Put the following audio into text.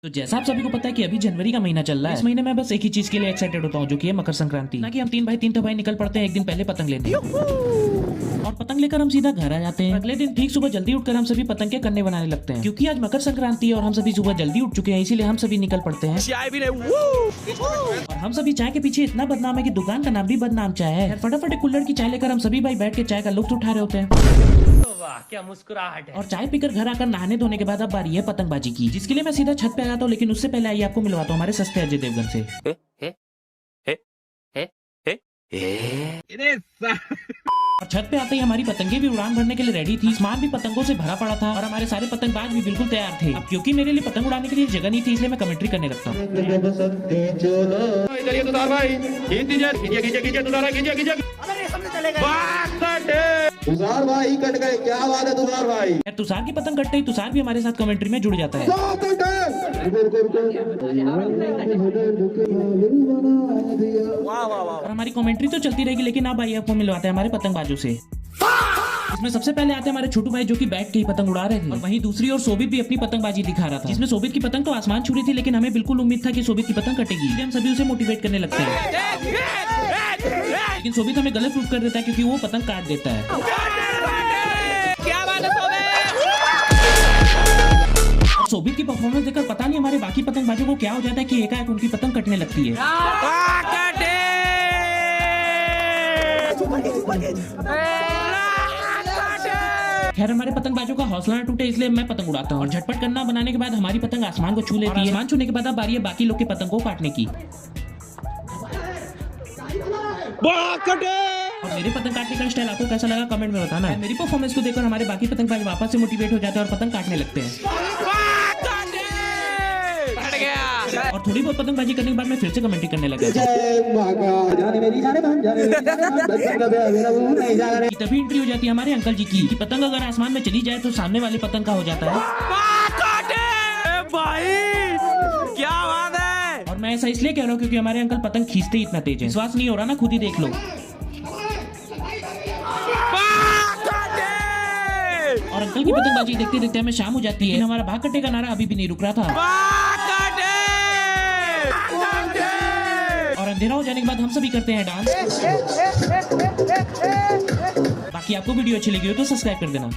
तो जैसा आप सभी को पता है कि अभी जनवरी का महीना चल रहा है। इस महीने में बस एक ही चीज के लिए एक्साइटेड होता हूँ, जो कि है मकर संक्रांति। ना कि हम तीन भाई निकल पड़ते हैं एक दिन पहले पतंग लेने, और पतंग लेकर हम सीधा घर आ जाते हैं। अगले दिन ठीक सुबह जल्दी उठकर हम सभी पतंग के कन्ने बनाने लगते हैं, क्योंकि आज मकर संक्रांति है और हम सभी सुबह जल्दी उठ चुके हैं, इसीलिए हम सभी निकल पड़ते हैं। और हम सभी चाय के पीछे इतना बदनाम है कि दुकान का नाम भी बदनाम चाय है। फटाफट एक कुल्हड़ की चाय लेकर हम सभी भाई बैठ के चाय का लुत्फ उठा रहे होते हैं। वाह क्या मुस्कुराहट है। और चाय पीकर घर आकर नहाने धोने के बाद अब बारी है पतंगबाजी की, जिसके लिए मैं सीधा छत पे आ जाता हूँ। लेकिन उससे पहले आइए आपको मिलवाता हूँ हमारे सस्ते अजय देवगन से। और छत पे आते ही हमारी पतंगे भी उड़ान भरने के लिए रेडी थी। आसमान भी पतंगों से भरा पड़ा था और हमारे सारे पतंगबाज भी बिल्कुल तैयार थे। अब क्योंकि मेरे लिए पतंग उड़ाने के लिए जगह नहीं थी, इसलिए मैं कमेंट्री करने लगता हूँ। तुषार भाई कट गए, क्या बात है तुषार भाई। तुषार की पतंग कटते ही तुषार भी हमारे साथ कमेंट्री में जुड़ जाता है। और हमारी कमेंट्री तो चलती रहेगी, लेकिन अब आइए आपको मिलवाते हैं हमारे पतंगबाजों से। इसमें सबसे पहले आते हैं हमारे छोटू भाई, जो कि बैठ के ही पतंग उड़ा रहे थे। और वहीं दूसरी ओर सोबित भी अपनी पतंगबाजी दिखा रहा था, जिसमें सोबित की पतंग तो आसमान छू रही थी, लेकिन हमें बिल्कुल उम्मीद था कि सोबित की पतंग कटेगी, इसलिए हम सभी उसे मोटिवेट करने लगते हैं। लेकिन सोबित हमें गलत प्रूफ कर देता है, क्योंकि वो पतंग काट देता है। क्या बात है और सोबित की परफॉर्मेंस देखकर पता नहीं हमारे बाकी पतंगबाजों को क्या हो जाता है कि एकाएक उनकी पतंग कटने लगती है। खैर हमारे पतंगबाजों का हौसला न टूटे, इसलिए मैं पतंग उड़ाता हूँ। और झटपट करना बनाने के बाद हमारी पतंग आसमान को छू लेती है। आसमान छूने के बाद अब बारी है बाकी लोग के पतंग को काटने की। और मेरे पतंग काटने का स्टाइल आपको कैसा लगा कमेंट में बताना है। मेरी परफॉर्मेंस को देखकर हमारे बाकी पतंगबाज वापस से मोटिवेट हो जाते हैं और पतंग काटने लगते हैं। और थोड़ी बहुत पतंगबाजी करने के बाद मैं फिर से कमेंट्री करने लगा। तभी एंट्री हो जाती है हमारे अंकल जी की, कि पतंग अगर आसमान में चली जाए तो सामने वाले पतंग का हो जाता है। भाई क्या बात है। और मैं ऐसा इसलिए कह रहा हूँ क्योंकि हमारे अंकल पतंग खींचते ही इतना तेज है। विश्वास नहीं हो रहा ना, खुद ही देख लो। और अंकल की पतंगबाजी देखते देखते हमें शाम हो जाती है। हमारा भाग कटे का नारा अभी भी नहीं रुक रहा था। और अंधेरा हो जाने के बाद हम सभी करते हैं डांस। बाकी आपको वीडियो अच्छी लगी हो तो सब्सक्राइब कर देना।